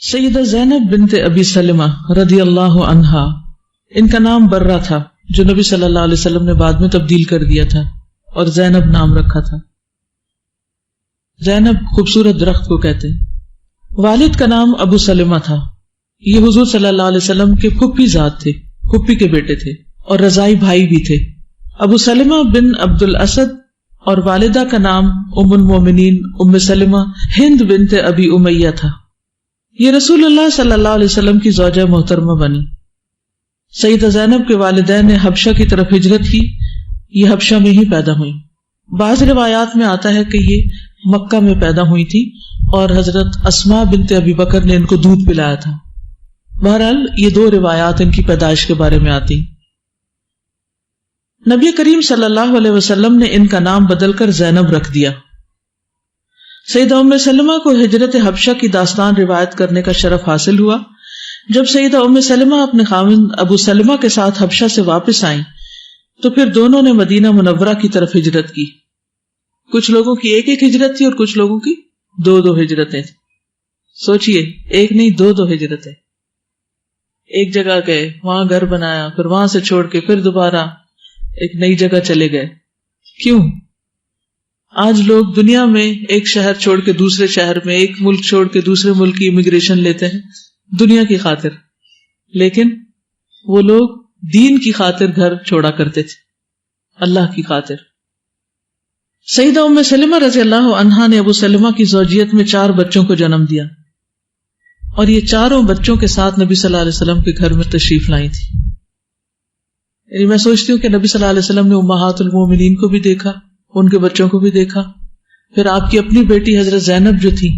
سیدہ زینب بنت ابی سلمہ رضی اللہ عنہا، ان کا نام برہ تھا جو نبی صلی اللہ علیہ وسلم نے بعد میں تبدیل کر دیا تھا اور زینب نام رکھا تھا۔ زینب خوبصورت درخت کو کہتے ہیں۔ والد کا نام ابو سلمہ تھا، یہ حضور صلی اللہ علیہ وسلم کے پھپھی ذات تھے، پھپھی کے بیٹے تھے اور رضائی بھائی بھی تھے۔ ابو سلمہ بن عبد الاسد اور والدہ کا نام ام المومنین ام سلمہ ہند بنت ابی امیہ تھا۔ یہ رسول اللہ صلی اللہ علیہ وسلم کی زوجہ محترمہ بنی۔ سیدہ زینب کے والدین نے حبشہ کی طرف ہجرت کی، یہ حبشہ میں ہی پیدا ہوئی۔ بعض روایات میں آتا ہے کہ یہ مکہ میں پیدا ہوئی تھی اور حضرت اسماء بنت ابی بکر نے ان کو دودھ پلایا تھا۔ بہرحال یہ دو روایات ان کی پیدائش کے بارے میں آتی۔ نبی کریم صلی اللہ علیہ وسلم نے ان کا نام بدل کر زینب رکھ دیا۔ سیدہ ام سلمہ کو ہجرت حبشہ کی داستان روایت کرنے کا شرف حاصل ہوا۔ جب سیدہ ام سلمہ اپنے خاوند ابو سلمہ کے ساتھ حبشہ سے واپس آئیں تو پھر دونوں نے مدینہ منورہ کی طرف ہجرت کی۔ کچھ لوگوں کی ایک ایک ہجرت تھی اور کچھ لوگوں کی دو دو ہجرتیں تھیں۔ سوچئے، ایک نہیں دو دو ہجرتیں۔ ایک جگہ گئے، وہاں گھر بنایا، پھر وہاں سے چھوڑ کے پھر دوبارہ ایک نئی جگہ چلے گئے۔ کیوں؟ آج لوگ دنیا میں ایک شہر چھوڑ کے دوسرے شہر میں، ایک ملک چھوڑ کے دوسرے ملک کی امیگریشن لیتے ہیں دنیا کی خاطر، لیکن وہ لوگ دین کی خاطر گھر چھوڑا کرتے تھے، اللہ کی خاطر۔ سیدہ ام سلمہ رضی اللہ عنہا نے ابو سلمہ کی زوجیت میں 4 بچوں کو جنم دیا اور یہ چاروں بچوں کے ساتھ نبی صلی اللہ علیہ وسلم کے گھر میں تشریف لائی تھی۔ یعنی میں سوچتی ہوں کہ نبی صلی اللہ علیہ وسلم نے امہات المومنین کو بھی دیکھا، ان کے بچوں کو بھی دیکھا، پھر آپ کی اپنی بیٹی حضرت زینب جو تھی،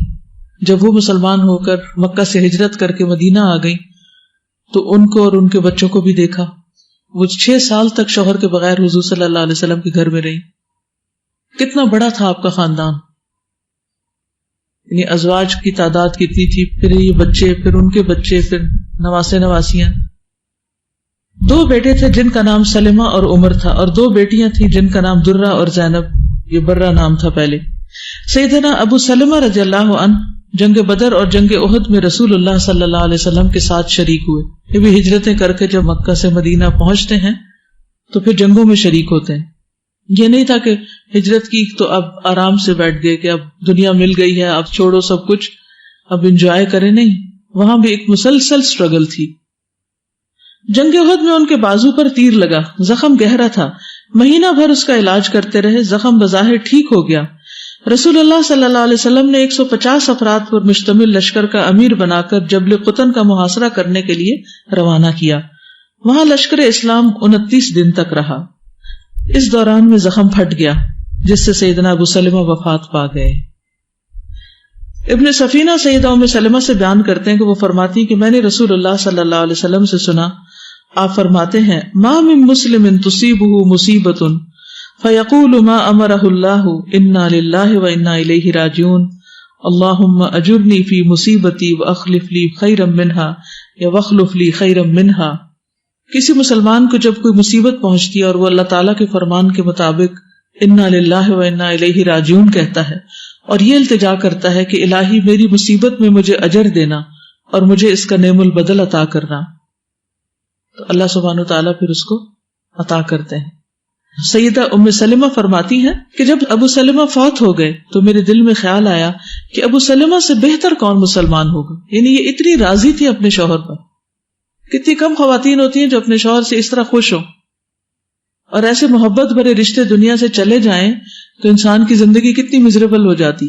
جب وہ مسلمان ہو کر مکہ سے ہجرت کر کے مدینہ آ گئی تو ان کو اور ان کے بچوں کو بھی دیکھا۔ وہ 6 سال تک شوہر کے بغیر حضور صلی اللہ علیہ وسلم کے گھر میں رہی۔ کتنا بڑا تھا آپ کا خاندان، یعنی ازواج کی تعداد کتنی تھی، پھر یہ بچے، پھر ان کے بچے، پھر نواسے نواسیاں۔ 2 بیٹے تھے جن کا نام سلمہ اور عمر تھا، اور 2 بیٹیاں تھیں جن کا نام درہ اور زینب، یہ برہ نام تھا پہلے۔ سیدنا ابو سلمہ رضی اللہ عنہ جنگ بدر اور جنگ احد میں رسول اللہ صلی اللہ علیہ وسلم کے ساتھ شریک ہوئے۔ یہ بھی ہجرتیں کر کے جب مکہ سے مدینہ پہنچتے ہیں تو پھر جنگوں میں شریک ہوتے ہیں۔ یہ نہیں تھا کہ ہجرت کی تو اب آرام سے بیٹھ گئے کہ اب دنیا مل گئی ہے، اب چھوڑو سب کچھ، اب انجوائے کریں، نہیں، وہاں بھی ایک مسلسل سٹرگل تھی۔ جنگ احد میں ان کے بازو پر تیر لگا، زخم گہرا تھا، مہینہ بھر اس کا علاج کرتے رہے، زخم بظاہر ٹھیک ہو گیا۔ رسول اللہ صلی اللہ علیہ وسلم نے 150 افراد پر مشتمل لشکر کا امیر بنا کر جبل قطن کا محاصرہ کرنے کے لیے روانہ کیا۔ وہاں لشکر اسلام 29 دن تک رہا۔ اس دوران میں زخم پھٹ گیا جس سے سیدنا ابو سلمہ وفات پا گئے۔ ابن سفینہ سیدہ ام سلمہ سے بیان کرتے ہیں کہ وہ فرماتی کہ میں نے رسول اللہ صلی اللہ علیہ وسلم سے سنا، آپ فرماتے ہیں ما من مسلم تصیبہ مصیبۃ فیقول ما امرہ اللہ انا للہ وانا الیہ راجعون اللہم اجرنی فی مصیبتی واخلف لی خیرا منہا یا واخلف لی خیرا منہا۔ کسی مسلمان کو جب کوئی مصیبت پہنچتی ہے اور وہ اللہ تعالیٰ کے فرمان کے مطابق انا للہ وانا الیہ راجعون کہتا ہے اور یہ التجا کرتا ہے کہ الہی میری مصیبت میں مجھے اجر دینا اور مجھے اس کا نعم البدل عطا کرنا، تو اللہ سبحانہ وتعالیٰ پھر اس کو عطا کرتے ہیں۔ سیدہ ام سلمہ فرماتی ہیں کہ جب ابو سلمہ فوت ہو گئے تو میرے دل میں خیال آیا کہ ابو سلمہ سے بہتر کون مسلمان ہوگا، یعنی یہ اتنی راضی تھی اپنے شوہر پر۔ کتنی کم خواتین ہوتی ہیں جو اپنے شوہر سے اس طرح خوش ہوں، اور ایسے محبت بھرے رشتے دنیا سے چلے جائیں تو انسان کی زندگی کتنی مزریبل ہو جاتی۔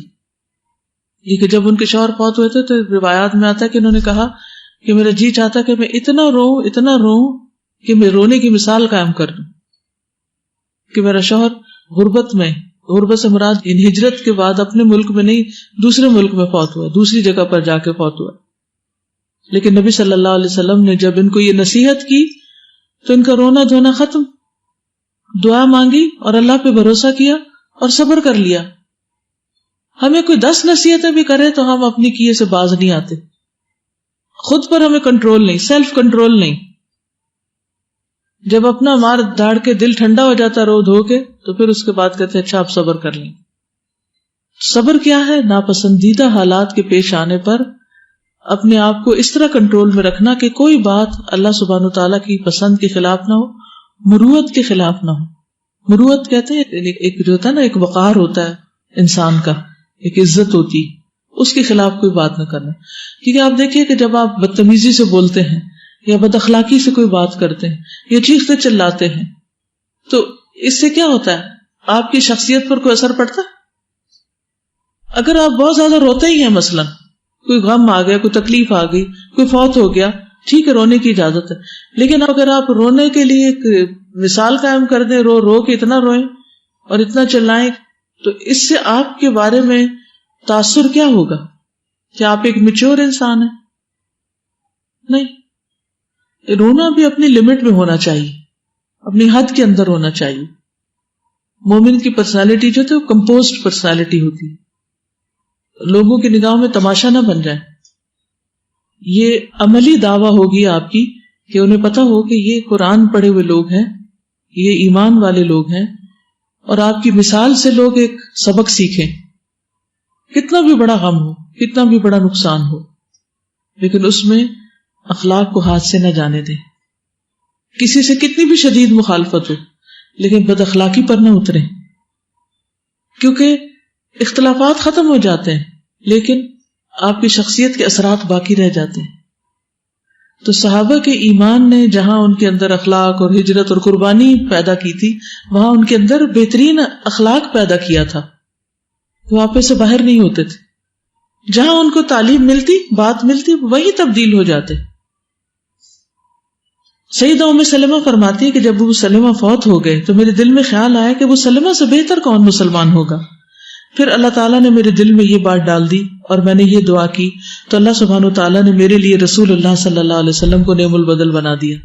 یہ کہ جب ان کے شوہر فوت ہوئے تھے تو روایات میں آتا ہے کہ انہوں نے کہا کہ میرا جی چاہتا کہ میں اتنا رو کہ میں رونے کی مثال قائم کر دوں، کہ میرا شوہر غربت سے مراد ان ہجرت کے بعد اپنے ملک میں نہیں دوسرے ملک میں فوت ہوا، دوسری جگہ پر جا کے فوت ہوا۔ لیکن نبی صلی اللہ علیہ وسلم نے جب ان کو یہ نصیحت کی تو ان کا رونا دھونا ختم، دعا مانگی اور اللہ پہ بھروسہ کیا اور صبر کر لیا۔ ہمیں کوئی 10 نصیحتیں بھی کرے تو ہم اپنی کیے سے باز نہیں آتے، خود پر ہمیں کنٹرول نہیں، سیلف کنٹرول نہیں۔ جب اپنا مار داڑ کے دل ٹھنڈا ہو جاتا رو دھو کے تو پھر اس کے بعد کہتے ہیں اچھا آپ صبر کر لیں۔ صبر کیا ہے؟ ناپسندیدہ حالات کے پیش آنے پر اپنے آپ کو اس طرح کنٹرول میں رکھنا کہ کوئی بات اللہ سبحانہ و تعالیٰ کی پسند کے خلاف نہ ہو، مروت کے خلاف نہ ہو۔ مروت کہتے ہیں ایک جو ہوتا ہے نا، ایک وقار ہوتا ہے انسان کا، ایک عزت ہوتی، اس کے خلاف کوئی بات نہ کرنا۔ کیونکہ آپ دیکھیے کہ جب آپ بدتمیزی سے بولتے ہیں یا بد اخلاقی سے کوئی بات کرتے ہیں یا چیختے چلاتے ہیں تو اس سے کیا ہوتا ہے؟ آپ کی شخصیت پر کوئی اثر پڑتا ہے؟ اگر آپ بہت زیادہ روتے ہی ہیں، مثلاً کوئی غم آ گیا، کوئی تکلیف آ گئی، کوئی فوت ہو گیا، ٹھیک ہے رونے کی اجازت ہے، لیکن اگر آپ رونے کے لیے ایک مثال قائم کر دیں، رو رو کے اتنا روئیں اور اتنا چلائیں، تو اس سے آپ کے بارے میں تاثر کیا ہوگا؟ کیا آپ ایک میچور انسان ہیں؟ نہیں، رونا بھی اپنی لمٹ میں ہونا چاہیے، اپنی حد کے اندر ہونا چاہیے۔ مومن کی پرسنالٹی جو تھی وہ کمپوزڈ پرسنالٹی ہوتی ہے، لوگوں کی نگاہوں میں تماشا نہ بن جائے۔ یہ عملی دعویٰ ہوگی آپ کی کہ انہیں پتا ہو کہ یہ قرآن پڑھے ہوئے لوگ ہیں، یہ ایمان والے لوگ ہیں، اور آپ کی مثال سے لوگ ایک سبق سیکھیں۔ کتنا بھی بڑا غم ہو، کتنا بھی بڑا نقصان ہو، لیکن اس میں اخلاق کو ہاتھ سے نہ جانے دیں۔ کسی سے کتنی بھی شدید مخالفت ہو، لیکن بد اخلاقی پر نہ اتریں، کیونکہ اختلافات ختم ہو جاتے ہیں لیکن آپ کی شخصیت کے اثرات باقی رہ جاتے ہیں۔ تو صحابہ کے ایمان نے جہاں ان کے اندر اخلاق اور ہجرت اور قربانی پیدا کی تھی، وہاں ان کے اندر بہترین اخلاق پیدا کیا تھا، وہ آپے سے باہر نہیں ہوتے تھے۔ جہاں ان کو تعلیم ملتی، بات ملتی، وہی تبدیل ہو جاتے۔ سیدہ ام سلمہ فرماتی ہے کہ جب ابو سلمہ فوت ہو گئے تو میرے دل میں خیال آیا کہ ابو سلمہ سے بہتر کون مسلمان ہوگا۔ پھر اللہ تعالیٰ نے میرے دل میں یہ بات ڈال دی اور میں نے یہ دعا کی تو اللہ سبحانہ و تعالیٰ نے میرے لیے رسول اللہ صلی اللہ علیہ وسلم کو نعم البدل بنا دیا۔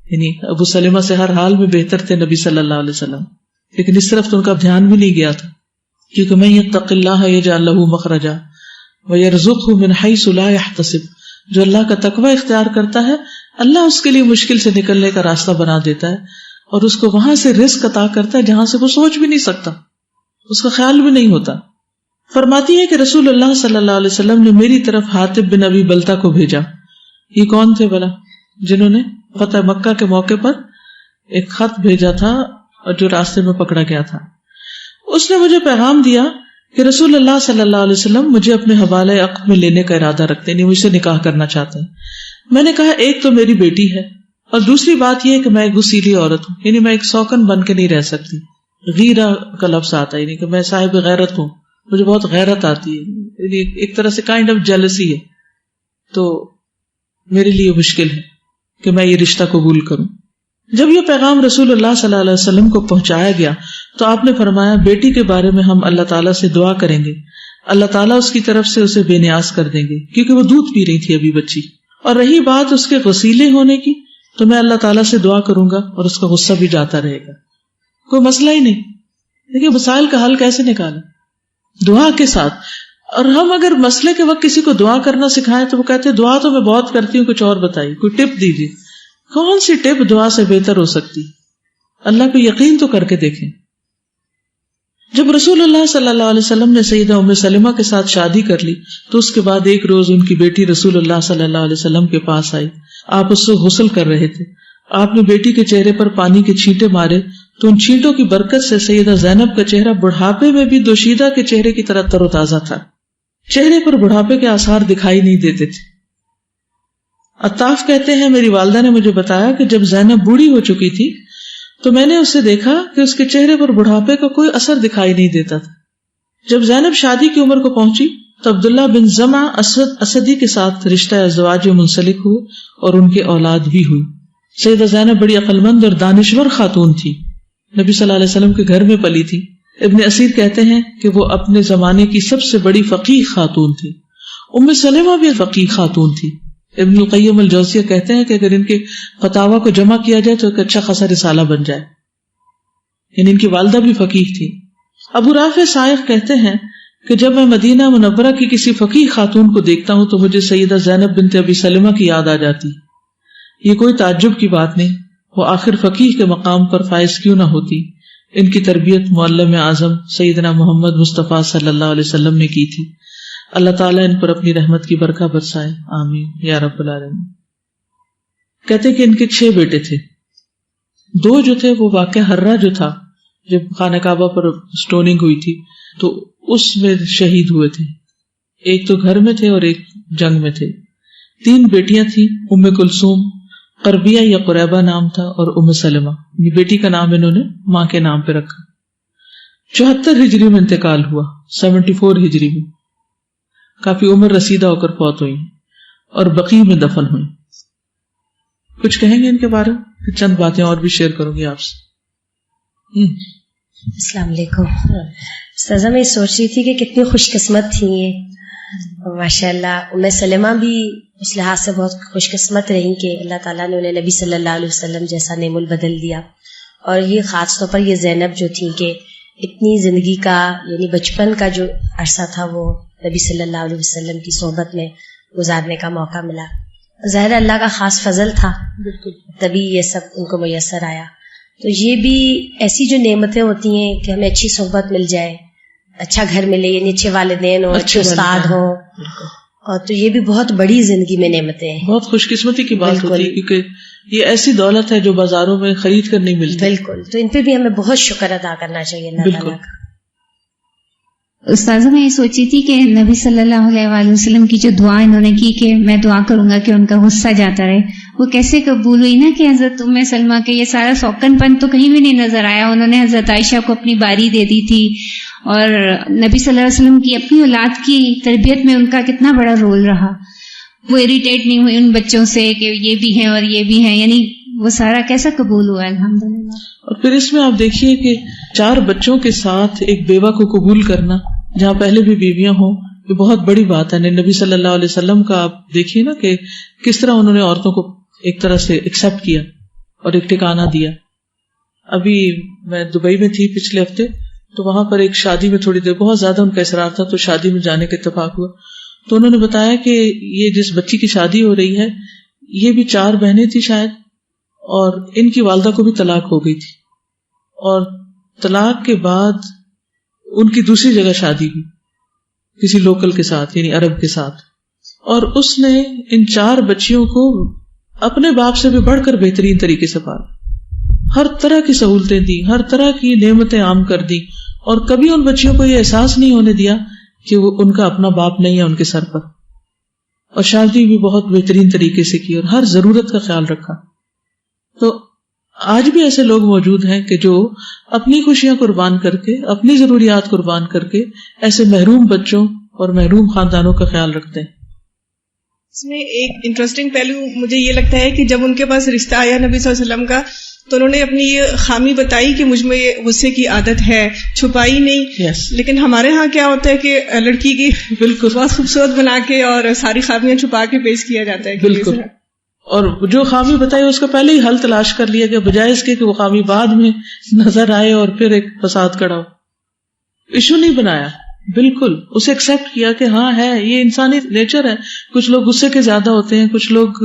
یعنی ابو سلمہ سے ہر حال میں بہتر تھے نبی صلی اللہ علیہ وسلم، لیکن اس طرف تو ان کا دھیان بھی نہیں گیا تھا، کیونکہ من یتق اللہ یجعل لہ مخرجا ویرزقہ من حیث لا یحتسب، جو اللہ کا تقوی اختیار کرتا ہے اللہ اس کے لیے مشکل سے نکلنے کا راستہ بنا دیتا ہے اور اس کو وہاں سے رزق عطا کرتا ہے جہاں سے وہ سوچ بھی نہیں سکتا، اس کا خیال بھی نہیں ہوتا۔ فرماتی ہے کہ رسول اللہ صلی اللہ علیہ وسلم نے میری طرف حاطب بن ابی بلتہ کو بھیجا۔ یہ کون تھے بلا؟ جنہوں نے فتح مکہ کے موقع پر ایک خط بھیجا تھا اور جو راستے میں پکڑا گیا تھا۔ اس نے مجھے پیغام دیا کہ رسول اللہ صلی اللہ علیہ وسلم مجھے اپنے حوالے عقد میں لینے کا ارادہ رکھتے ہیں، یعنی مجھ سے نکاح کرنا چاہتے ہیں۔ میں نے کہا ایک تو میری بیٹی ہے اور دوسری بات یہ ہے کہ میں ایک غسیلی عورت ہوں، یعنی میں ایک سوکن بن کے نہیں رہ سکتی۔ غیرہ کا لفظ آتا ہے، یعنی کہ میں صاحب غیرت ہوں، مجھے بہت غیرت آتی ہے، یعنی ایک طرح سے کائنڈ آف جیلسی ہے، تو میرے لیے مشکل ہے کہ میں یہ رشتہ قبول کروں۔ جب یہ پیغام رسول اللہ صلی اللہ علیہ وسلم کو پہنچایا گیا تو آپ نے فرمایا بیٹی کے بارے میں ہم اللہ تعالیٰ سے دعا کریں گے، اللہ تعالیٰ اس کی طرف سے اسے بے نیاز کر دیں گے، کیونکہ وہ دودھ پی رہی تھی ابھی بچی۔ اور رہی بات اس کے غسیلے ہونے کی تو میں اللہ تعالیٰ سے دعا کروں گا اور اس کا غصہ بھی جاتا رہے گا، کوئی مسئلہ ہی نہیں۔ دیکھیے مسائل کا حل کیسے نکالا؟ دعا کے ساتھ۔ اور ہم اگر مسئلے کے وقت کسی کو دعا کرنا سکھائیں تو وہ کہتے ہیں دعا تو میں بہت کرتی ہوں، کچھ اور بتائیے، کوئی ٹپ دیجیے۔ کون سی ٹپ دعا سے بہتر ہو سکتی؟ اللہ پہ یقین تو کر کے دیکھیں۔ جب رسول اللہ صلی اللہ علیہ وسلم نے سیدہ ام سلمہ کے ساتھ شادی کر لی تو اس کے بعد ایک روز ان کی بیٹی رسول اللہ صلی اللہ علیہ وسلم کے پاس آئی۔ آپ اس سے غسل کر رہے تھے، آپ نے بیٹی کے چہرے پر پانی کے چھینٹے مارے تو ان چھینٹوں کی برکت سے سیدہ زینب کا چہرہ بڑھاپے میں بھی دوشیدہ کے چہرے کی طرح تر و تازہ تھا، چہرے پر بڑھاپے کے آثار دکھائی نہیں دیتے تھے۔ عطاف کہتے ہیں میری والدہ نے مجھے بتایا کہ جب زینب بوڑھی ہو چکی تھی تو میں نے اسے دیکھا کہ اس کے چہرے پر بڑھاپے کا کوئی اثر دکھائی نہیں دیتا تھا۔ جب زینب شادی کی عمر کو پہنچی تو عبداللہ بن زمع اسدی کے ساتھ رشتہ ازدواج منسلک ہوئے اور ان کے اولاد بھی ہوئی۔ سیدہ زینب بڑی عقل مند اور دانشور خاتون تھی، نبی صلی اللہ علیہ وسلم کے گھر میں پلی تھی۔ ابن اسیر کہتے ہیں کہ وہ اپنے زمانے کی سب سے بڑی فقیہ خاتون تھی۔ ام سلمہ بھی فقیہ خاتون تھی۔ ابن القیم الجوزیہ کہتے ہیں کہ اگر ان کے فتاوی کو جمع کیا جائے تو ایک اچھا خاصا رسالہ بن جائے، یعنی ان کی والدہ بھی فقیہ تھی۔ ابو رافع سائق کہتے ہیں کہ جب میں مدینہ منورہ کی کسی فقیہ خاتون کو دیکھتا ہوں تو مجھے سیدہ زینب بنت ابی سلمہ کی یاد آ جاتی۔ یہ کوئی تعجب کی بات نہیں، وہ آخر فقیہ کے مقام پر فائز کیوں نہ ہوتی، ان کی تربیت معلم اعظم سیدنا محمد مصطفیٰ صلی اللہ علیہ وسلم نے کی تھی۔ اللہ تعالیٰ ان پر اپنی رحمت کی برکہ برسائے، آمین یا رب العالمین۔ کہتے کہ ان کے 6 بیٹے تھے، 2 جو تھے وہ واقعہ ہررا جو تھا جب خانہ کعبہ پر سٹوننگ ہوئی تھی تو اس میں شہید ہوئے تھے، ایک تو گھر میں تھے اور ایک جنگ میں تھے۔ 3 بیٹیاں تھیں، ام کلثوم، قربیہ یا قریبہ نام تھا، اور ام سلمہ، یہ بیٹی کا نام انہوں نے ماں کے نام پہ رکھا۔ 74 ہجری میں انتقال ہوا، 74 ہجری میں، کافی عمر رسیدہ ہو کر فوت ہوئی اور بقیع میں دفن ہوئی۔ کچھ کہیں گے ان کے بارے میں؟ پھر چند باتیں اور بھی شیئر کروں گی آپ سے۔ السلام علیکم۔ استاذہ میں سوچ رہی تھی کہ کتنی خوش قسمت تھی یہ، ماشاء اللہ۔ ام سلمہ بھی اس لحاظ سے بہت خوش قسمت رہی کہ اللہ تعالیٰ نے انہیں نبی صلی اللہ علیہ وسلم جیسا نعم البدل دیا، اور یہ خاص طور پر یہ زینب جو تھی کہ اتنی زندگی کا یعنی بچپن کا جو عرصہ تھا وہ نبی صلی اللہ علیہ وسلم کی صحبت میں گزارنے کا موقع ملا۔ ظاہر اللہ کا خاص فضل تھا، تبھی یہ سب ان کو میسر آیا۔ تو یہ بھی ایسی جو نعمتیں ہوتی ہیں کہ ہمیں اچھی صحبت مل جائے، اچھا گھر ملے، یعنی اچھے والدین ہوں، اچھے استاد ہوں، اور تو یہ بھی بہت بڑی زندگی میں نعمتیں ہیں، بہت خوش قسمتی کی بات ہوتی ہے، کیونکہ یہ ایسی دولت ہے جو بازاروں میں خرید کر نہیں ملتی۔ بالکل، تو ان پہ بھی ہمیں بہت شکر ادا کرنا چاہیے اللہ تعالیٰ کا۔ استاذہ میں یہ سوچی تھی کہ نبی صلی اللہ علیہ وآلہ وسلم کی جو دعا انہوں نے کی کہ میں دعا کروں گا کہ ان کا غصہ جاتا رہے، وہ کیسے قبول ہوئی نا کہ حضرت ام سلمہ کے یہ سارا سوکن پن تو کہیں بھی نہیں نظر آیا۔ انہوں نے حضرت عائشہ کو اپنی باری دے دی تھی، اور نبی صلی اللہ علیہ وسلم کی اپنی اولاد کی تربیت میں ان کا کتنا بڑا رول رہا۔ وہ اریٹیٹ نہیں ہوئی ان بچوں سے کہ یہ بھی ہیں اور یہ بھی ہیں، یعنی وہ سارا کیسا قبول ہوا الحمدللہ۔ اور پھر اس میں آپ دیکھیے کہ 4 بچوں کے ساتھ ایک بیوہ کو قبول کرنا، جہاں پہلے بھی بیویاں ہوں، یہ بہت بڑی بات ہے۔ نبی صلی اللہ علیہ وسلم کا آپ دیکھیے نا کہ کس طرح انہوں نے عورتوں کو ایک طرح سے ایکسپٹ کیا اور ایک ٹھکانہ دیا۔ ابھی میں دبئی میں تھی پچھلے ہفتے، تو وہاں پر ایک شادی میں تھوڑی دیر بہت زیادہ ان کا اصرار تھا، تو شادی میں جانے کا اتفاق ہوا، تو انہوں نے بتایا کہ یہ جس بچی کی شادی ہو رہی ہے یہ بھی 4 بہنیں تھی شاید، اور ان کی والدہ کو بھی طلاق ہو گئی تھی، اور طلاق کے بعد ان کی دوسری جگہ شادی ہوئی کسی لوکل کے ساتھ، یعنی عرب کے ساتھ، اور اس نے ان 4 بچیوں کو اپنے باپ سے بھی بڑھ کر بہترین طریقے سے پالا، ہر طرح کی سہولتیں دی، ہر طرح کی نعمتیں عام کر دی، اور کبھی ان بچیوں کو یہ احساس نہیں ہونے دیا کہ وہ ان کا اپنا باپ نہیں ہے ان کے سر پر، اور شادی بھی بہت بہترین طریقے سے کی اور ہر ضرورت کا خیال رکھا۔ تو آج بھی ایسے لوگ موجود ہیں کہ جو اپنی خوشیاں قربان کر کے، اپنی ضروریات قربان کر کے ایسے محروم بچوں اور محروم خاندانوں کا خیال رکھتے ہیں۔ اس میں ایک انٹرسٹنگ پہلو مجھے یہ لگتا ہے کہ جب ان کے پاس رشتہ آیا نبی صلی اللہ علیہ وسلم کا، تو انہوں نے اپنی یہ خامی بتائی کہ مجھ میں یہ غصے کی عادت ہے، چھپائی نہیں۔ لیکن ہمارے ہاں کیا ہوتا ہے کہ لڑکی کی بالکل بہت خوبصورت بنا کے اور ساری خامیاں چھپا کے پیش کیا جاتا ہے۔ بالکل، اور جو خامی بتائی اس کا پہلے ہی حل تلاش کر لیا گیا، بجائے اس کے کہ وہ خامی بعد میں نظر آئے اور پھر ایک فساد کھڑا ہو۔ ایشو نہیں بنایا، بالکل اسے ایکسپٹ کیا کہ ہاں ہے، یہ انسانی نیچر ہے۔ کچھ لوگ غصے کے زیادہ ہوتے ہیں، کچھ لوگ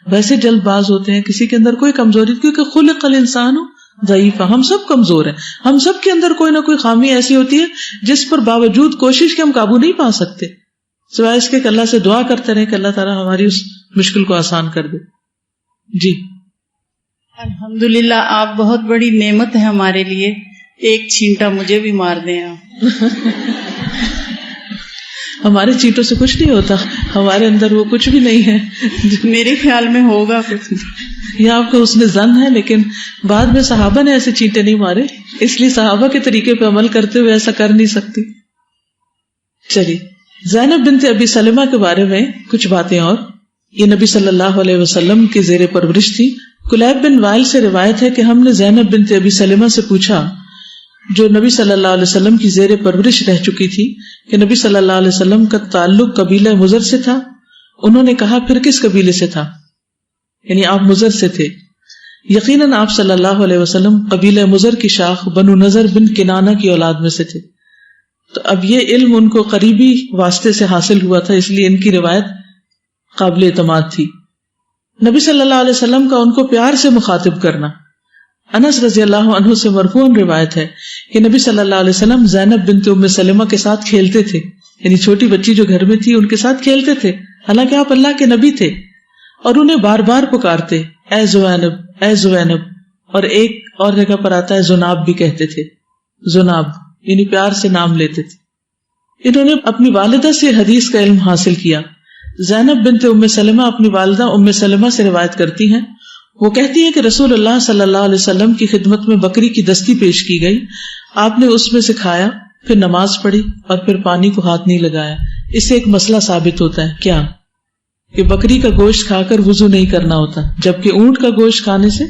ویسے جلد باز ہوتے ہیں، کسی کے اندر کوئی کمزوری، کیونکہ خلق الانسان ضعیفا، ہم سب کمزور ہیں، ہم سب کے اندر کوئی نہ کوئی خامی ایسی ہوتی ہے جس پر باوجود کوشش کے ہم قابو نہیں پا سکتے، سوائے اس کے کہ اللہ سے دعا کرتے رہیں کہ اللہ تعالیٰ ہماری اس مشکل کو آسان کر دے۔ جی الحمدللہ، آپ بہت بڑی نعمت ہے ہمارے لیے، ایک چھینٹا مجھے بھی مار دیں آپ۔ ہمارے چینٹوں سے کچھ نہیں ہوتا، ہمارے اندر وہ کچھ بھی نہیں ہے، میرے خیال میں ہوگا کچھ۔ یہ آپ کا حسن ظن ہے، لیکن بعد میں صحابہ نے ایسے چینٹے نہیں مارے، اس لیے صحابہ کے طریقے پہ عمل کرتے ہوئے ایسا کر نہیں سکتی۔ چلیے، زینب بنت ابی سلمہ کے بارے میں کچھ باتیں اور۔ یہ نبی صلی اللہ علیہ وسلم کی زیر پرورش تھی۔ کلیب بن وائل سے روایت ہے کہ ہم نے زینب بنت ابی سلمہ سے پوچھا، جو نبی صلی اللہ علیہ وسلم کی زیر پرورش رہ چکی تھی، کہ نبی صلی اللہ علیہ وسلم کا تعلق قبیلہ مضر سے تھا؟ انہوں نے کہا پھر کس قبیلے سے تھا؟ یعنی آپ مضر سے تھے۔ یقیناً آپ صلی اللہ علیہ وسلم قبیلہ مضر کی شاخ بنو نضر بن کنانہ کی اولاد میں سے تھے۔ تو اب یہ علم ان کو قریبی واسطے سے حاصل ہوا تھا، اس لیے ان کی روایت قابل اعتماد تھی۔ نبی صلی اللہ علیہ وسلم کا ان کو پیار سے مخاطب کرنا۔ انس رضی اللہ عنہ سے مرفوعاً روایت ہے کہ نبی صلی اللہ علیہ وسلم زینب بنت ام سلمہ کے ساتھ کھیلتے تھے، یعنی چھوٹی بچی جو گھر میں تھی ان کے ساتھ کھیلتے تھے، حالانکہ آپ اللہ کے نبی تھے، اور انہیں بار بار پکارتے اے زوینب اے زوینب، اور ایک اور جگہ پر آتا ہے زناب بھی کہتے تھے، زناب یعنی پیار سے نام لیتے تھے. انہوں نے اپنی والدہ سے حدیث کا علم حاصل کیا. زینب بنت ام سلمہ اپنی والدہ ام سلمہ سے روایت کرتی ہیں، وہ کہتی ہیں کہ رسول اللہ صلی اللہ علیہ وسلم کی خدمت میں بکری کی دستی پیش کی گئی، آپ نے اس میں سے کھایا، پھر نماز پڑھی اور پھر پانی کو ہاتھ نہیں لگایا. اس سے ایک مسئلہ ثابت ہوتا ہے، کیا کہ بکری کا گوشت کھا کر وضو نہیں کرنا ہوتا، جبکہ اونٹ کا گوشت کھانے سے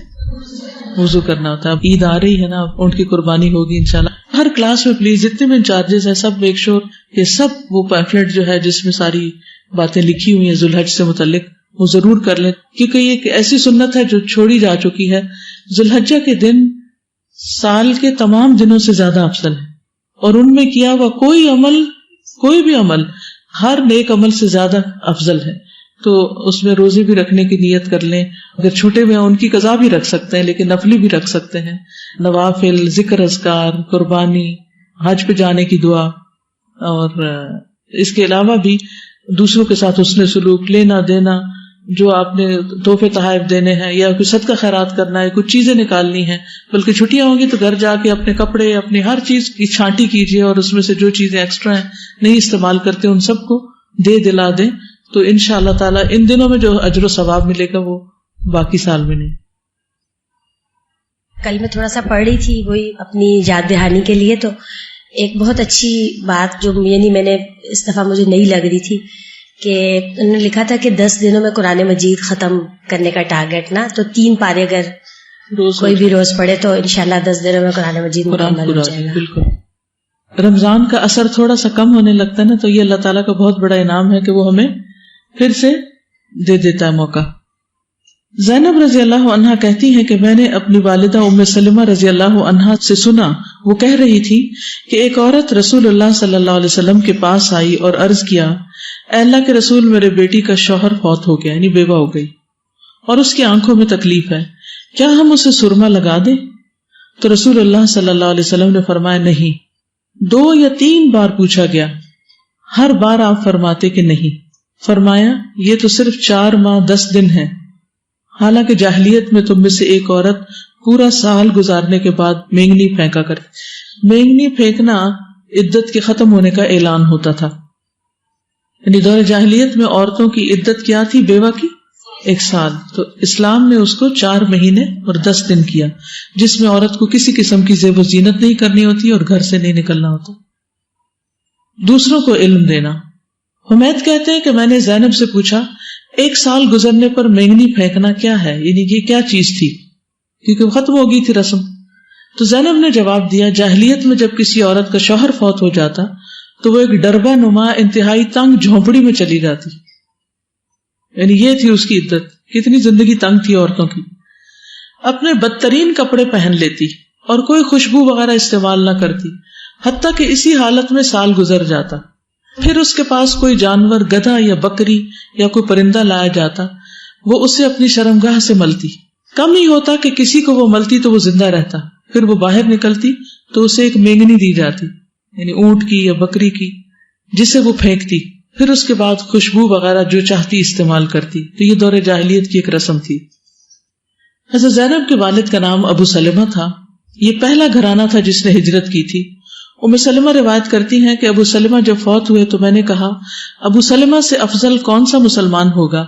وضو کرنا ہوتا ہے. اب عید آ رہی ہے نا، اب اونٹ کی قربانی ہوگی انشاءاللہ. ہر کلاس میں پلیز جتنے بھی انچارجز ہیں سب میک شور یہ سب وہ پیمفلیٹ جو ہے جس میں ساری باتیں لکھی ہوئی ہیں ذوالحج سے متعلق وہ ضرور کر لیں، کیونکہ یہ ایک ایسی سنت ہے جو چھوڑی جا چکی ہے. ذوالحجہ کے دن سال کے تمام دنوں سے زیادہ افضل ہے، اور ان میں کیا ہوا کوئی بھی عمل ہر نیک عمل سے زیادہ افضل ہے. تو اس میں روزے بھی رکھنے کی نیت کر لیں، اگر چھوٹے ہوئے ہیں ان کی قضا بھی رکھ سکتے ہیں، لیکن نفلی بھی رکھ سکتے ہیں. نوافل، ذکر اذکار، قربانی، حج پہ جانے کی دعا، اور اس کے علاوہ بھی دوسروں کے ساتھ حسن سلوک، لینا دینا، جو آپ نے تحفے تحائف دینے ہیں یا کوئی صدقہ خیرات کرنا ہے، کچھ چیزیں نکالنی ہیں. بلکہ چھٹیاں ہوں گی تو گھر جا کے اپنے کپڑے، اپنی ہر چیز کی چھانٹی کیجیے، اور اس میں سے جو چیزیں ایکسٹرا ہیں نہیں استعمال کرتے ان سب کو دے دلا دیں. تو انشاءاللہ تعالیٰ ان دنوں میں جو اجر و ثواب ملے گا وہ باقی سال میں نہیں. کل میں تھوڑا سا پڑھ رہی تھی وہی اپنی یاد دہانی کے لیے، تو ایک بہت اچھی بات جو یعنی میں نے اس دفعہ مجھے نئی لگ رہی تھی کہ انہوں نے لکھا تھا کہ 10 دنوں میں قرآن مجید ختم کرنے کا ٹارگیٹ نا، تو 3 پارے اگر کوئی بھی روز پڑھے تو انشاءاللہ 10 دنوں میں قرآن مجید مکمل ہو جائے گا. بالکل. رمضان کا اثر تھوڑا سا کم ہونے لگتا ہے نا، تو یہ اللہ تعالیٰ کا بہت بڑا انعام ہے کہ وہ ہمیں پھر سے دے دیتا ہے موقع. زینب رضی اللہ عنہا کہتی ہیں کہ میں نے اپنی والدہ ام سلمہ رضی اللہ عنہا سے سنا، وہ کہہ رہی تھی کہ ایک عورت رسول اللہ صلی اللہ علیہ وسلم کے پاس آئی اور عرض کیا، اے اللہ کے رسول، میرے بیٹی کا شوہر فوت ہو گیا، یعنی بیوہ ہو گئی، اور اس کی آنکھوں میں تکلیف ہے، کیا ہم اسے سرما لگا دیں؟ تو رسول اللہ صلی اللہ علیہ وسلم نے فرمایا نہیں. 2 یا 3 بار پوچھا گیا، ہر بار آپ فرماتے کہ نہیں. فرمایا یہ تو صرف 4 ماہ 10 دن ہے، حالانکہ جاہلیت میں تم میں سے ایک عورت پورا سال گزارنے کے بعد مینگنی پھینکا کرتی. مینگنی پھینکنا عدت کے ختم ہونے کا اعلان ہوتا تھا. یعنی دور جاہلیت میں عورتوں کی عدت کیا تھی؟ بیوہ کی 1 سال. تو اسلام نے اس کو 4 مہینے اور 10 دن کیا، جس میں عورت کو کسی قسم کی زیب و زینت نہیں کرنی ہوتی اور گھر سے نہیں نکلنا ہوتا. دوسروں کو علم دینا. حمید کہتے ہیں کہ میں نے زینب سے پوچھا 1 سال گزرنے پر مینگنی پھینکنا کیا ہے، یعنی یہ کیا چیز تھی، کیونکہ ختم ہو گئی تھی رسم. تو زینب نے جواب دیا، جاہلیت میں جب کسی عورت کا شوہر فوت ہو جاتا تو وہ ایک ڈربہ نما انتہائی تنگ جھونپڑی میں چلی جاتی. یعنی یہ تھی اس کی عدت. کتنی زندگی تنگ تھی عورتوں کی. اپنے بدترین کپڑے پہن لیتی اور کوئی خوشبو وغیرہ استعمال نہ کرتی، حتیٰ کہ اسی حالت میں سال گزر جاتا. پھر اس کے پاس کوئی جانور، گدھا یا بکری یا کوئی پرندہ لایا جاتا، وہ اسے اپنی شرمگاہ سے ملتی. کم نہیں ہوتا کہ کسی کو وہ ملتی تو وہ زندہ رہتا. پھر وہ باہر نکلتی تو اسے ایک مینگنی دی جاتی، یعنی اونٹ کی یا بکری کی، جسے وہ پھینکتی. پھر اس کے بعد خوشبو وغیرہ جو چاہتی استعمال کرتی. تو یہ دور جاہلیت کی ایک رسم تھی. حضرت زینب کے والد کا نام ابو سلمہ تھا. یہ پہلا گھرانہ تھا جس نے ہجرت کی تھی. ام سلمہ روایت کرتی ہیں کہ ابو سلمہ جب فوت ہوئے تو میں نے کہا، ابو سلمہ سے افضل کون سا مسلمان ہوگا؟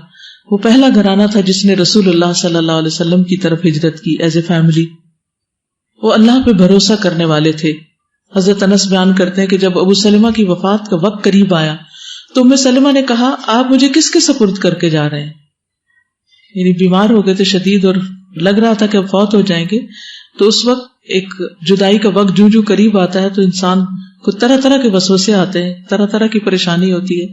وہ پہلا گھرانہ تھا جس نے رسول اللہ صلی اللہ علیہ وسلم کی طرف ہجرت کی ایز اے فیملی. وہ اللہ پہ بھروسہ کرنے والے تھے. حضرت انس بیان کرتے ہیں کہ جب ابو سلمہ کی وفات کا وقت قریب آیا تو ام سلمہ نے کہا، آپ مجھے کس کے سپرد کر کے جا رہے ہیں؟ یعنی بیمار ہو گئے تھے شدید اور لگ رہا تھا کہ اب فوت ہو جائیں گے. تو اس وقت ایک جدائی کا وقت جو قریب آتا ہے تو انسان کو طرح طرح کے وسوسے آتے ہیں، طرح طرح کی پریشانی ہوتی ہے.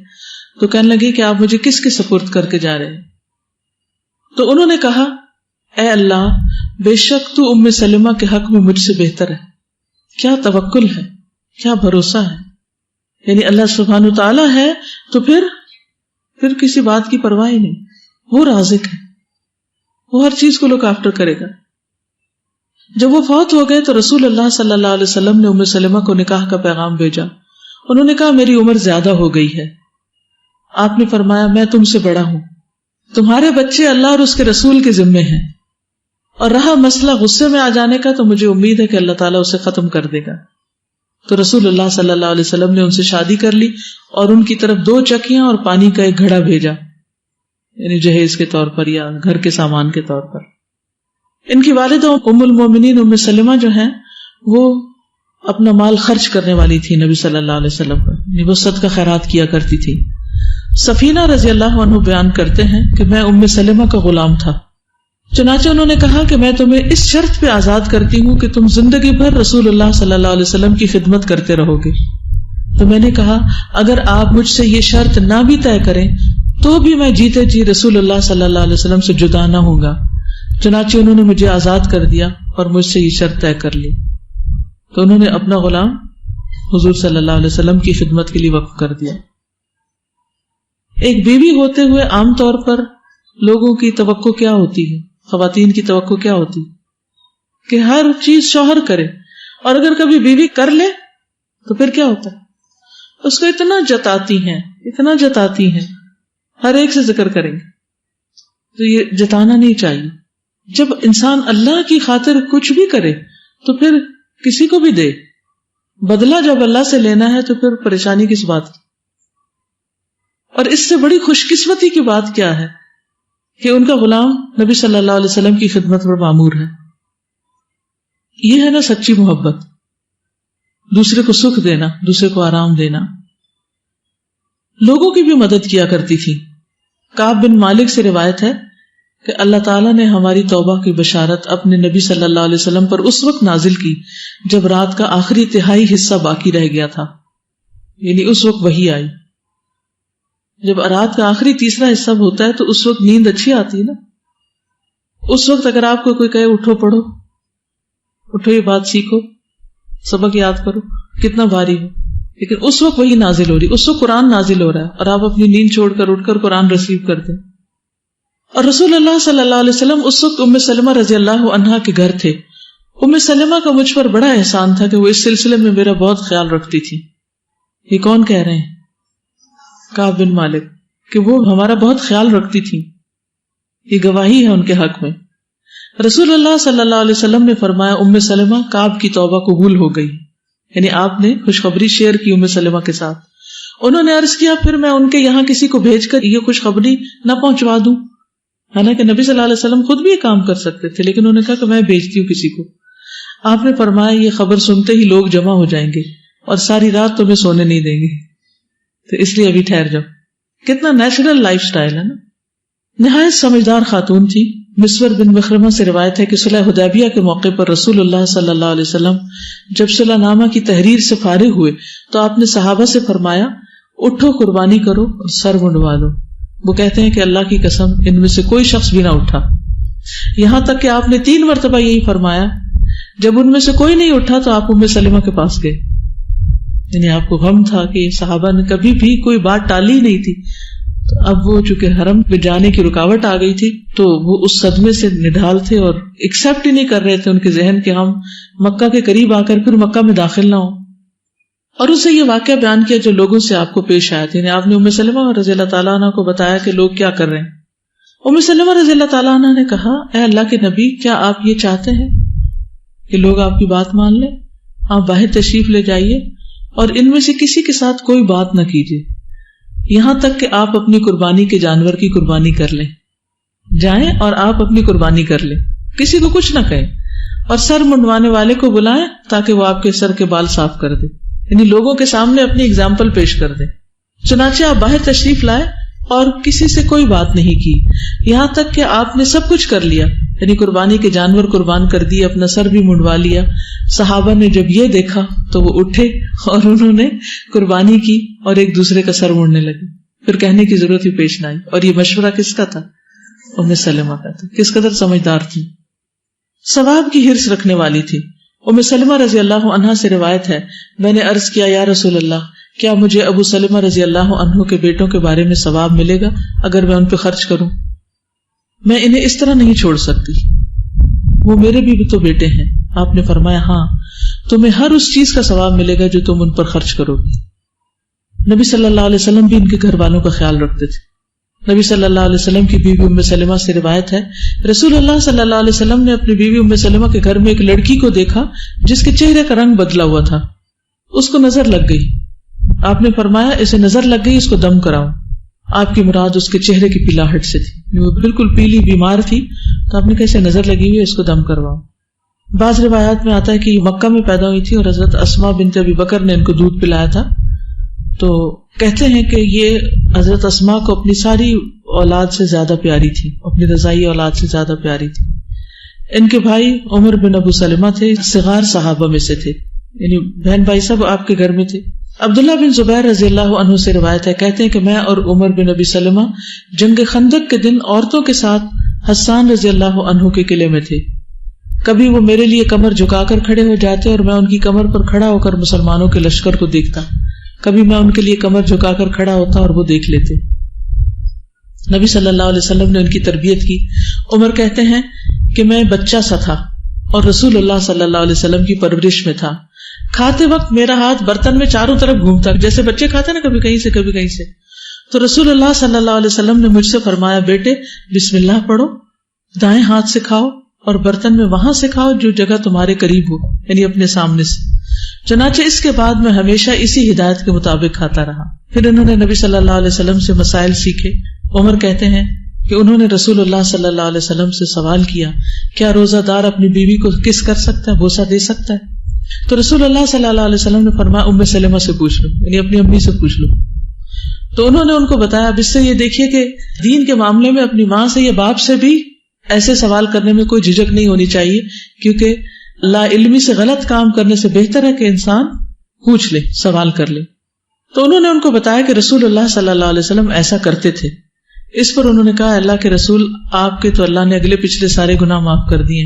تو کہنے لگے کہ آپ مجھے کس کے سپرد کر کے جا رہے ہیں؟ تو انہوں نے کہا، اے اللہ، بے شک تو ام سلمہ کے حق میں مجھ سے بہتر ہے. کیا توکل ہے، کیا بھروسہ ہے. یعنی اللہ سبحانہ تعالیٰ ہے تو پھر کسی بات کی پرواہ نہیں. وہ رازق ہے، وہ ہر چیز کو لک آفٹر کرے گا. جب وہ فوت ہو گئے تو رسول اللہ صلی اللہ علیہ وسلم نے ام سلمہ کو نکاح کا پیغام بھیجا انہوں نے کہا میری عمر زیادہ ہو گئی ہے. آپ نے فرمایا میں تم سے بڑا ہوں, تمہارے بچے اللہ اور اس کے رسول کے ذمے ہیں, اور رہا مسئلہ غصے میں آ جانے کا تو مجھے امید ہے کہ اللہ تعالیٰ اسے ختم کر دے گا. تو رسول اللہ صلی اللہ علیہ وسلم نے ان سے شادی کر لی اور ان کی طرف 2 چکیاں اور پانی کا ایک گھڑا بھیجا, یعنی جہیز کے طور پر یا گھر کے سامان کے طور پر. ان کی والدہ ام المومنین ام سلمہ جو ہیں وہ اپنا مال خرچ کرنے والی تھی نبی صلی اللہ علیہ وسلم پر, یعنی وہ صدقہ خیرات کیا کرتی تھی. سفینہ رضی اللہ عنہ بیان کرتے ہیں کہ میں ام سلمہ کا غلام تھا, چنانچہ انہوں نے کہا کہ میں تمہیں اس شرط پہ آزاد کرتی ہوں کہ تم زندگی بھر رسول اللہ صلی اللہ علیہ وسلم کی خدمت کرتے رہو گے. تو میں نے کہا اگر آپ مجھ سے یہ شرط نہ بھی طے کریں تو بھی میں جیتے جی رسول اللہ صلی اللہ علیہ وسلم سے جدا نہ ہوں گا. چنانچہ انہوں نے مجھے آزاد کر دیا اور مجھ سے یہ شرط طے کر لی. تو انہوں نے اپنا غلام حضور صلی اللہ علیہ وسلم کی خدمت کے لیے وقف کر دیا. ایک بیوی ہوتے ہوئے عام طور پر لوگوں کی توقع کیا ہوتی ہے, خواتین کی توقع کیا ہوتی کہ ہر چیز شوہر کرے, اور اگر کبھی بیوی کر لے تو پھر کیا ہوتا ہے, اس کو اتنا جتاتی ہیں, ہر ایک سے ذکر کریں گے. تو یہ جتانا نہیں چاہیے. جب انسان اللہ کی خاطر کچھ بھی کرے تو پھر کسی کو بھی دے, بدلہ جب اللہ سے لینا ہے تو پھر پریشانی کس بات کی. اور اس سے بڑی خوش قسمتی کی بات کیا ہے کہ ان کا غلام نبی صلی اللہ علیہ وسلم کی خدمت پر مامور ہے. یہ ہے نا سچی محبت, دوسرے کو سکھ دینا, دوسرے کو آرام دینا. لوگوں کی بھی مدد کیا کرتی تھی. کعب بن مالک سے روایت ہے کہ اللہ تعالیٰ نے ہماری توبہ کی بشارت اپنے نبی صلی اللہ علیہ وسلم پر اس وقت نازل کی جب رات کا آخری تہائی حصہ باقی رہ گیا تھا, یعنی اس وقت وحی آئی. جب رات کا آخری تیسرا حصہ ہوتا ہے تو اس وقت نیند اچھی آتی ہے نا. اس وقت اگر آپ کو کوئی کہے اٹھو پڑھو, اٹھو یہ بات سیکھو, سبق یاد کرو, کتنا بھاری ہو, لیکن اس وقت وہی نازل ہو رہی, اس وقت قرآن نازل ہو رہا ہے اور آپ اپنی نیند چھوڑ کر اٹھ کر قرآن ریسیو کرتے ہیں. اور رسول اللہ صلی اللہ علیہ وسلم اس وقت ام سلمہ رضی اللہ عنہا کے گھر تھے. ام سلمہ کا مجھ پر بڑا احسان تھا کہ وہ اس سلسلے میں میرا بہت خیال رکھتی تھی. یہ کون کہہ رہے ہیں؟ کعب بن مالک, کہ وہ ہمارا بہت خیال رکھتی تھی. یہ گواہی ہے ان کے حق میں. رسول اللہ صلی اللہ علیہ وسلم نے فرمایا ام سلمہ کعب کی توبہ قبول ہو گئی, یعنی آپ نے خوشخبری شیئر کی ام سلمہ کے ساتھ. انہوں نے عرض کیا پھر میں ان کے یہاں کسی کو بھیج کر یہ خوشخبری نہ پہنچوا دوں؟ حالانکہ نبی صلی اللہ علیہ وسلم خود بھی یہ کام کر سکتے تھے, لیکن انہوں نے کہا کہ میں بھیجتی ہوں کسی کو. آپ نے فرمایا یہ خبر سنتے ہی لوگ جمع ہو جائیں گے اور ساری رات تمہیں سونے نہیں دیں گے, تو اس لیے ابھی ٹھہر جاؤ. کتنا نیچرل لائف سٹائل ہے نا. نہایت سمجھدار خاتون تھی. مسور بن مخرمہ سے روایت ہے کہ صلح حدیبیہ کے موقع پر رسول اللہ صلی اللہ علیہ وسلم جب صلح نامہ کی تحریر سے فارغ ہوئے تو آپ نے صحابہ سے فرمایا اٹھو قربانی کرو اور سر منڈوا لو. وہ کہتے ہیں کہ اللہ کی قسم ان میں سے کوئی شخص بھی نہ اٹھا, یہاں تک کہ آپ نے 3 مرتبہ یہی فرمایا. جب ان میں سے کوئی نہیں اٹھا تو آپ ام سلمہ کے پاس گئے, یعنی آپ کو غم تھا کہ صحابہ نے کبھی بھی کوئی بات ٹالی نہیں تھی. تو اب وہ چونکہ حرم پہ جانے کی رکاوٹ آ گئی تھی تو وہ اس صدمے سے نڈھال تھے اور ایکسپٹ ہی نہیں کر رہے تھے ان کے ذہن کہ ہم مکہ کے قریب آ کر پھر مکہ میں داخل نہ ہوں. اور اسے یہ واقعہ بیان کیا جو لوگوں سے آپ کو پیش آیا تھا. یعنی آپ نے ام سلمہ رضی اللہ تعالیٰ عنہ کو بتایا کہ لوگ کیا کر رہے ہیں. ام سلمہ رضی اللہ تعالیٰ عنہ نے کہا اے اللہ کے نبی, کیا آپ یہ چاہتے ہیں کہ لوگ آپ کی بات مان لیں؟ آپ باہر تشریف لے جائیے اور ان میں سے کسی کے ساتھ کوئی بات نہ کیجیے یہاں تک کہ آپ اپنی قربانی کے جانور کی قربانی کر لیں. جائیں اور آپ اپنی قربانی کر لیں, کسی کو کچھ نہ کہیں, اور سر منڈوانے والے کو بلائیں تاکہ وہ آپ کے سر کے بال صاف کر دے, یعنی لوگوں کے سامنے اپنی اگزامپل پیش کر دیں. چنانچہ آپ باہر تشریف لائے اور کسی سے کوئی بات نہیں کی یہاں تک کہ آپ نے سب کچھ کر لیا, یعنی قربانی کے جانور قربان کر دیے, اپنا سر بھی منڈوا لیا. صحابہ نے جب یہ دیکھا تو وہ اٹھے اور انہوں نے قربانی کی اور ایک دوسرے کا سر مڑنے لگے. پھر کہنے کی ضرورت ہی پیش نہ آئی. اور یہ مشورہ کس کا تھا؟ ام سلمہ کا تھا. کس قدر سمجھدار تھی, ثواب کی حرص رکھنے والی تھی. ام سلمہ رضی اللہ عنہا سے روایت ہے میں نے عرض کیا یا رسول اللہ, کیا مجھے ابو سلمہ رضی اللہ عنہ کے بیٹوں کے بارے میں ثواب ملے گا اگر میں ان پہ خرچ کروں؟ میں انہیں اس طرح نہیں چھوڑ سکتی, وہ میرے بھی تو بیٹے ہیں. آپ نے فرمایا ہاں, تمہیں ہر اس چیز کا ثواب ملے گا جو تم ان پر خرچ کرو گی. نبی صلی اللہ علیہ وسلم بھی ان کے گھر والوں کا خیال رکھتے تھے. نبی صلی اللہ علیہ وسلم کی بیوی ام سلمہ سے روایت ہے رسول اللہ صلی اللہ علیہ وسلم نے اپنی بیوی ام سلمہ کے گھر میں ایک لڑکی کو دیکھا جس کے چہرے کا رنگ بدلا ہوا تھا. اس کو نظر لگ گئی. آپ نے فرمایا اسے نظر لگ گئی, اس کو دم کراؤ. آپ کی مراد اس کے چہرے کی پیلاہٹ سے تھی, وہ بالکل پیلی بیمار تھی, تو آپ نے کیسے نظر لگی ہوئی, اس کو دم کرواؤ. بعض روایات میں آتا ہے کہ یہ مکہ میں پیدا ہوئی تھی اور حضرت اسماء بنت ابی بکر نے ان کو دودھ پلایا تھا. تو کہتے ہیں کہ یہ حضرت اسماء کو اپنی ساری اولاد سے زیادہ پیاری تھی, اپنی رضائی اولاد سے زیادہ پیاری تھی. ان کے بھائی عمر بن ابو سلمہ تھے, صغار صحابہ میں سے تھے, یعنی بہن بھائی سب آپ کے گھر میں تھے. عبداللہ بن زبیر رضی اللہ عنہ سے روایت ہے, کہتے ہیں کہ میں اور عمر بن ابی سلمہ جنگ خندق کے دن عورتوں کے ساتھ حسان رضی اللہ عنہ کے قلعے میں تھے. کبھی وہ میرے لیے کمر جھکا کر کھڑے ہو جاتے اور میں ان کی کمر پر کھڑا ہو کر مسلمانوں کے لشکر کو دیکھتا, کبھی میں ان کے لیے کمر جھکا کر کھڑا ہوتا اور وہ دیکھ لیتے. نبی صلی اللہ علیہ وسلم نے ان کی تربیت کی. عمر کہتے ہیں کہ میں بچہ سا تھا اور رسول اللہ صلی اللہ علیہ وسلم کی پرورش میں تھا. کھاتے وقت میرا ہاتھ برتن میں چاروں طرف گھومتا, جیسے بچے کھاتے نا کبھی کہیں سے کبھی کہیں سے. تو رسول اللہ صلی اللہ علیہ وسلم نے مجھ سے فرمایا, بیٹے بسم اللہ پڑھو, دائیں ہاتھ سے کھاؤ اور برتن میں وہاں سے کھاؤ جو جگہ تمہارے قریب ہو, یعنی اپنے سامنے سے. چنانچہ اس کے بعد میں ہمیشہ اسی ہدایت کے مطابق کھاتا رہا. پھر انہوں نے نبی صلی اللہ علیہ وسلم سے مسائل سیکھے. عمر کہتے ہیں کہ انہوں نے رسول اللہ صلی اللہ علیہ وسلم سے سوال کیا, کیا روزہ دار اپنی بیوی کو کس کر سکتا ہے, بوسہ دے سکتا ہے؟ تو رسول اللہ صلی اللہ علیہ وسلم نے فرمایا ام سلمہ سے پوچھ لو, یعنی اپنی امی سے پوچھ لو. تو انہوں نے ان کو بتایا. اب اس سے یہ دیکھیے کہ دین کے معاملے میں اپنی ماں سے یا باپ سے بھی ایسے سوال کرنے میں کوئی جھجک نہیں ہونی چاہیے, کیونکہ لا علمی سے غلط کام کرنے سے بہتر ہے کہ انسان پوچھ لے, سوال کر لے. تو انہوں نے ان کو بتایا کہ رسول اللہ صلی اللہ علیہ وسلم ایسا کرتے تھے. اس پر انہوں نے کہا, اللہ کے رسول, آپ کے تو اللہ نے اگلے پچھلے سارے گناہ معاف کر دیے.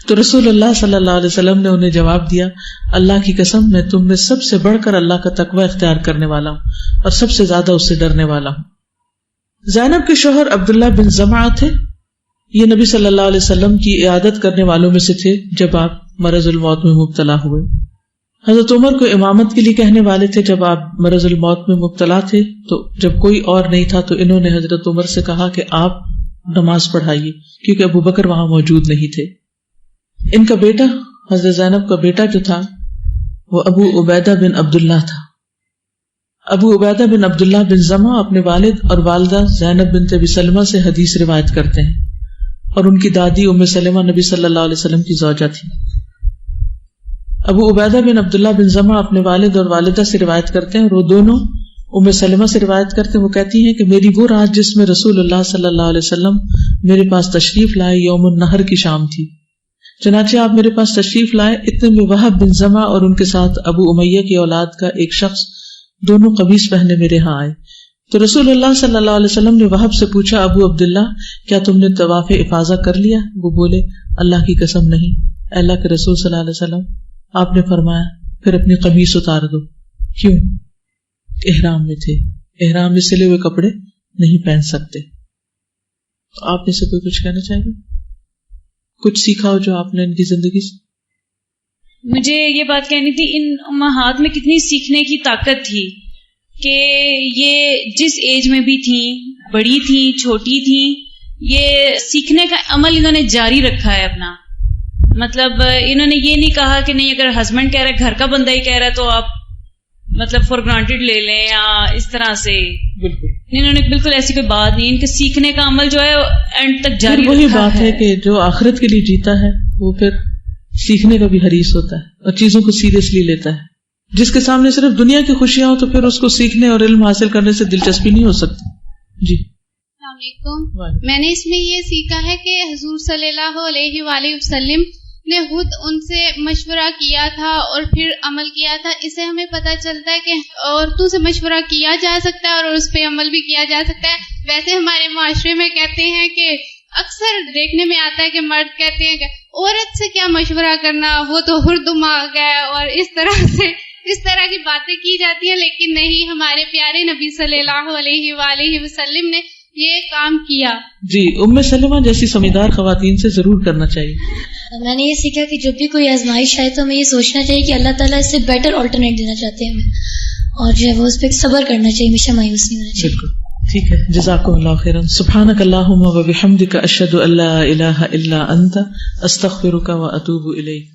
تو رسول اللہ صلی اللہ علیہ وسلم نے انہیں جواب دیا, اللہ کی قسم میں تم میں سب سے بڑھ کر اللہ کا تقوی اختیار کرنے والا ہوں اور سب سے زیادہ اس سے ڈرنے والا ہوں. زینب کے شوہر عبداللہ بن زمعہ تھے. یہ نبی صلی اللہ علیہ وسلم کی عیادت کرنے والوں میں سے تھے جب آپ مرض الموت میں مبتلا ہوئے. حضرت عمر کو امامت کے لیے کہنے والے تھے. جب آپ مرض الموت میں مبتلا تھے تو جب کوئی اور نہیں تھا تو انہوں نے حضرت عمر سے کہا کہ آپ نماز پڑھائیے, کیونکہ ابو بکر وہاں موجود نہیں تھے. ان کا بیٹا, حضرت زینب کا بیٹا جو تھا وہ ابو عبیدہ بن عبداللہ تھا. ابو عبیدہ بن عبداللہ بن زمعہ اپنے والد اور والدہ زینب بنت ابی سلمہ سے حدیث روایت کرتے ہیں, اور ان کی دادی ام سلمہ نبی صلی اللہ علیہ وسلم کی زوجہ تھی. ابو عبیدہ بن عبداللہ بن زمعہ اپنے والد اور والدہ سے روایت کرتے ہیں, اور وہ دونوں ام سلمہ سے روایت کرتے ہیں. وہ کہتی ہیں کہ میری وہ رات جس میں رسول اللہ صلی اللہ علیہ وسلم میرے پاس تشریف لائے یوم النہر کی شام تھی. چنانچہ آپ میرے پاس تشریف لائے, اتنے میں وہب بن زمعہ اور ان کے ساتھ ابو امیہ کی اولاد کا ایک شخص دونوں قمیص پہنے میرے ہاں آئے. تو رسول اللہ صلی اللہ علیہ وسلم نے وہب سے پوچھا, ابو عبداللہ کیا تم نے طواف افاضہ کر لیا؟ وہ بولے, اللہ کی قسم نہیں, اللہ کے رسول صلی اللہ علیہ وسلم. آپ نے فرمایا, پھر اپنی قمیص اتار دو. کیوں؟ احرام میں تھے, احرام میں سلے ہوئے کپڑے نہیں پہن سکتے. آپ میں سے کوئی کچھ کہنا چاہے گا؟ کچھ سیکھا ہو جو آپ نے ان کی زندگی سے؟ مجھے یہ بات کہنی تھی, ان امہات میں کتنی سیکھنے کی طاقت تھی کہ یہ جس ایج میں بھی تھیں, بڑی تھیں چھوٹی تھیں, یہ سیکھنے کا عمل انہوں نے جاری رکھا ہے اپنا. مطلب انہوں نے یہ نہیں کہا کہ نہیں اگر ہسبینڈ کہہ رہا ہے, گھر کا بندہ ہی کہہ رہا ہے تو آپ مطلب فار گرانٹیڈ لے لیں یا اس طرح سے. بالکل انہوں نے بالکل ایسی کوئی بات نہیں, ان کے سیکھنے کا عمل جو ہے اینڈ تک جاری رکھا ہے. وہی بات ہے کہ جو آخرت کے لیے جیتا ہے وہ پھر سیکھنے کا بھی حریص ہوتا ہے اور چیزوں کو سیریسلی لیتا ہے. جس کے سامنے صرف دنیا کی خوشیاں ہوں تو پھر اس کو سیکھنے اور علم حاصل کرنے سے دلچسپی نہیں ہو سکتی. جی السلام علیکم. میں نے اس میں یہ سیکھا ہے کہ حضور صلی اللہ علیہ وآلہ وسلم نے خود ان سے مشورہ کیا تھا اور پھر عمل کیا تھا. اس سے ہمیں پتہ چلتا ہے کہ عورتوں سے مشورہ کیا جا سکتا ہے اور اس پہ عمل بھی کیا جا سکتا ہے. ویسے ہمارے معاشرے میں کہتے ہیں کہ اکثر دیکھنے میں آتا ہے کہ مرد کہتے ہیں کہ عورت سے کیا مشورہ کرنا, وہ تو ہردماغ ہے, اور اس طرح کی باتیں کی جاتی ہیں. لیکن نہیں, ہمارے پیارے نبی صلی اللہ علیہ وآلہ وسلم نے یہ کام کیا. جی, ام سلمہ جیسی سمجھدار خواتین سے ضرور کرنا چاہیے. میں نے یہ سیکھا کہ جب بھی کوئی آزمائش آئے تو ہمیں یہ سوچنا چاہیے کہ اللہ تعالیٰ اس سے بیٹر آلٹرنیٹ دینا چاہتے ہیں ہمیں, اور جو ہے وہ اس پہ صبر کرنا چاہیے, ہمیشہ مایوس نہیں ہونا چاہیے. بالکل ٹھیک ہے, جزاکم اللہ خیرا. سبحانک اللہم و بحمدک, اشہد ان لا الہ الا انت, استغفرک و اتوب الیک.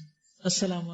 السلام علیکم.